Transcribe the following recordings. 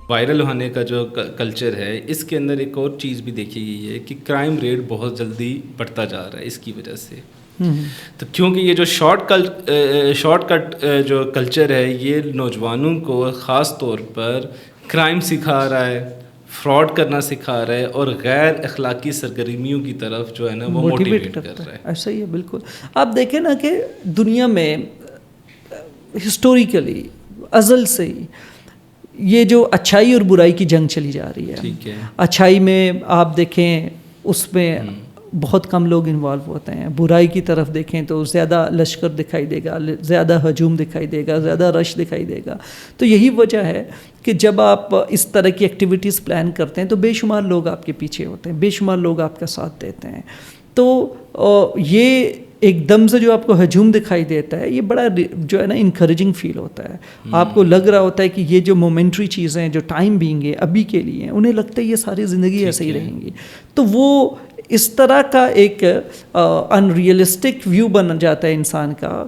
Viral ہونے کا جو کلچر ہے اس کے اندر ایک اور چیز بھی دیکھی گئی ہے کہ کرائم ریٹ بہت جلدی بڑھتا جا رہا ہے اس کی وجہ سے. تو کیونکہ یہ جو شارٹ کٹ جو کلچر ہے یہ نوجوانوں کو خاص طور پر کرائم سکھا رہا ہے, فراڈ کرنا سکھا رہا ہے اور غیر اخلاقی سرگرمیوں کی طرف جو ہے نا وہ موٹیویٹ کر رہا ہے. ایسا ہی ہے بالکل. آپ دیکھیں نا کہ دنیا میں ہسٹوریکلی ازل سے ہی یہ جو اچھائی اور برائی کی جنگ چلی جا رہی ہے. ٹھیک ہے. اچھائی میں آپ دیکھیں اس میں بہت کم لوگ انوالو ہوتے ہیں. برائی کی طرف دیکھیں تو زیادہ لشکر دکھائی دے گا, زیادہ ہجوم دکھائی دے گا, زیادہ رش دکھائی دے گا. تو یہی وجہ ہے کہ جب آپ اس طرح کی ایکٹیویٹیز پلان کرتے ہیں تو بے شمار لوگ آپ کے پیچھے ہوتے ہیں, بے شمار لوگ آپ کا ساتھ دیتے ہیں. تو یہ ایک دم سے جو آپ کو ہجوم دکھائی دیتا ہے یہ بڑا جو ہے نا انکریجنگ فیل ہوتا ہے. آپ کو لگ رہا ہوتا ہے کہ یہ جو مومنٹری چیزیں ہیں جو ٹائم بینگ ہے ابھی کے لیے ہیں, انہیں لگتا ہے یہ ساری زندگی ایسے ہی رہیں گی. تو وہ اس طرح کا ایک ان ریئلسٹک ویو بن جاتا ہے انسان کا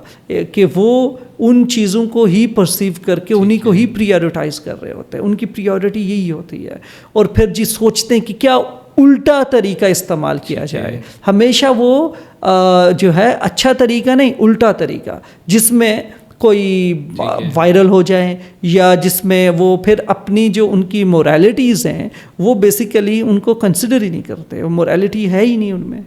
کہ وہ ان چیزوں کو ہی پرسیو کر کے انہی کو ہی پریارٹائز کر رہے ہوتے ہیں. ان کی پریورٹی یہی ہوتی ہے. اور پھر جی سوچتے ہیں کہ کیا الٹا طریقہ استعمال کیا جائے. ہمیشہ وہ جو ہے اچھا طریقہ نہیں, الٹا طریقہ جس میں کوئی وائرل ہو جائے یا جس میں وہ پھر اپنی جو ان کی موریلٹیز ہیں وہ بیسیکلی ان کو کنسیڈر ہی نہیں کرتے. موریلٹی ہے ہی نہیں ان میں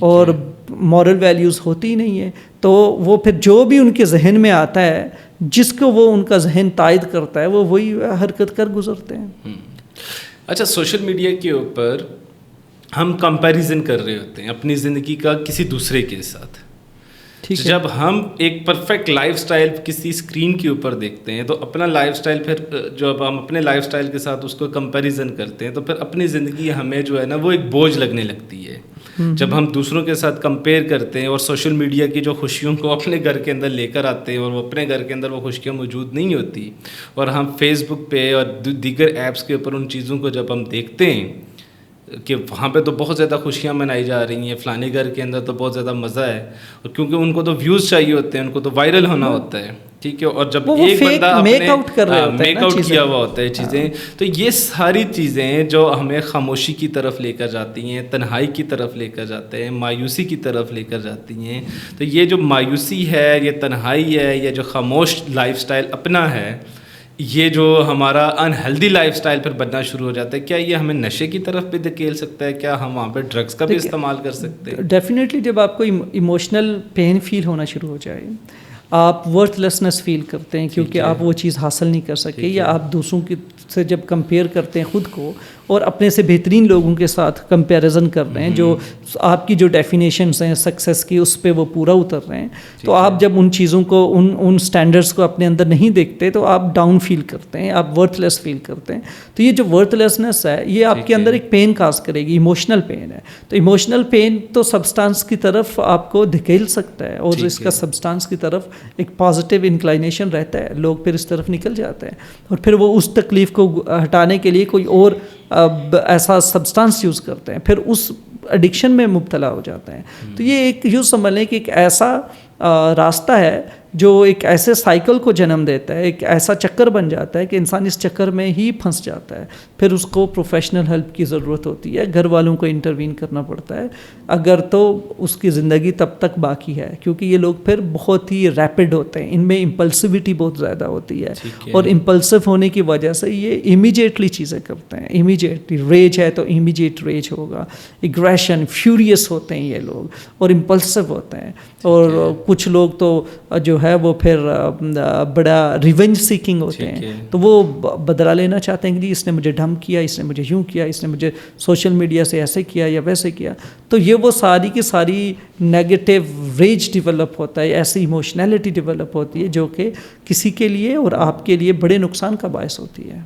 اور مورل ویلیوز ہوتی ہی نہیں ہے. تو وہ پھر جو بھی ان کے ذہن میں آتا ہے جس کو وہ ان کا ذہن تائید کرتا ہے وہ وہی حرکت کر گزرتے ہیں. اچھا, سوشل میڈیا کے اوپر ہم کمپیریزن کر رہے ہوتے ہیں اپنی زندگی کا کسی دوسرے کے ساتھ. جب ہم ایک پرفیکٹ لائف سٹائل کسی اسکرین کے اوپر دیکھتے ہیں تو اپنا لائف سٹائل پھر جب ہم اپنے لائف سٹائل کے ساتھ اس کو کمپیریزن کرتے ہیں تو پھر اپنی زندگی ہمیں جو ہے نا وہ ایک بوجھ لگنے لگتی ہے. جب ہم دوسروں کے ساتھ کمپیئر کرتے ہیں اور سوشل میڈیا کی جو خوشیوں کو اپنے گھر کے اندر لے کر آتے ہیں اور وہ اپنے گھر کے اندر وہ خوشیاں موجود نہیں ہوتی, اور ہم فیس بک پہ اور دیگر ایپس کے اوپر ان چیزوں کو جب ہم دیکھتے ہیں کہ وہاں پہ تو بہت زیادہ خوشیاں منائی جا رہی ہیں, فلانے گھر کے اندر تو بہت زیادہ مزہ ہے, اور کیونکہ ان کو تو ویوز چاہیے ہوتے ہیں, ان کو تو وائرل ہونا ہوتا ہے. ٹھیک ہے. اور جب ایک بندہ میک آؤٹ کیا ہوا ہوتا ہے چیزیں, تو یہ ساری چیزیں جو ہمیں خاموشی کی طرف لے کر جاتی ہیں, تنہائی کی طرف لے کر جاتے ہیں, مایوسی کی طرف لے کر جاتی ہیں. تو یہ جو مایوسی ہے, یہ تنہائی ہے, یہ جو خاموش لائف سٹائل اپنا ہے, یہ جو ہمارا انہیلدی لائف سٹائل پر بننا شروع ہو جاتا ہے, کیا یہ ہمیں نشے کی طرف بھی دھکیل سکتا ہے؟ کیا ہم وہاں پہ ڈرگس کا بھی استعمال کر سکتے ہیں؟ ڈیفینیٹلی جب آپ کو ایموشنل پین فیل ہونا شروع ہو جائے, آپ ورتھ لیسنس فیل کرتے ہیں کیونکہ آپ وہ چیز حاصل نہیں کر سکے, یا آپ دوسروں کی سے جب کمپیئر کرتے ہیں خود کو اور اپنے سے بہترین لوگوں کے ساتھ کمپیریزن کر رہے ہیں جو آپ کی جو ڈیفینیشنس ہیں سکسیس کی اس پہ وہ پورا اتر رہے ہیں, تو آپ جب ان چیزوں کو ان سٹینڈرڈس کو اپنے اندر نہیں دیکھتے تو آپ ڈاؤن فیل کرتے ہیں, آپ ورتھ لیس فیل کرتے ہیں. تو یہ جو ورتھ لیسنس ہے یہ آپ کے اندر ایک پین کاز کرے گی, ایموشنل پین ہے. تو ایموشنل پین تو سبسٹانس کی طرف آپ کو دھکیل سکتا ہے, اور اس کا سبسٹانس کی طرف ایک پازیٹیو انکلائنیشن رہتا ہے, لوگ پھر اس طرف نکل جاتے ہیں اور پھر وہ اس تکلیف کو ہٹانے کے لیے کوئی اور ایسا سبسٹانس یوز کرتے ہیں, پھر اس ایڈکشن میں مبتلا ہو جاتے ہیں. تو یہ ایک یوں سمجھ لیں کہ ایک ایسا راستہ ہے جو ایک ایسے سائیکل کو جنم دیتا ہے, ایک ایسا چکر بن جاتا ہے کہ انسان اس چکر میں ہی پھنس جاتا ہے. پھر اس کو پروفیشنل ہیلپ کی ضرورت ہوتی ہے, گھر والوں کو انٹروین کرنا پڑتا ہے, اگر تو اس کی زندگی تب تک باقی ہے, کیونکہ یہ لوگ پھر بہت ہی ریپڈ ہوتے ہیں, ان میں امپلسیوٹی بہت زیادہ ہوتی ہے, اور امپلسو ہونے کی وجہ سے یہ امیجیٹلی چیزیں کرتے ہیں. امیجیٹلی ریج ہے تو امیجیٹ ریج ہوگا, ایگریشن فیوریس ہوتے ہیں یہ لوگ اور امپلسو ہوتے ہیں. اور کچھ لوگ تو جو ہے وہ پھر بڑا ریونج سیکنگ ہوتے ہیں, تو وہ بدلہ لینا چاہتے ہیں کہ جی اس نے مجھے ڈھم کیا, اس نے مجھے یوں کیا, اس نے مجھے سوشل میڈیا سے ایسے کیا یا ویسے کیا. تو یہ وہ ساری کی ساری نیگیٹو ریج ڈیولپ ہوتا ہے, ایسی ایموشنالٹی ڈیولپ ہوتی ہے جو کہ کسی کے لیے اور آپ کے لیے بڑے نقصان کا باعث ہوتی ہے.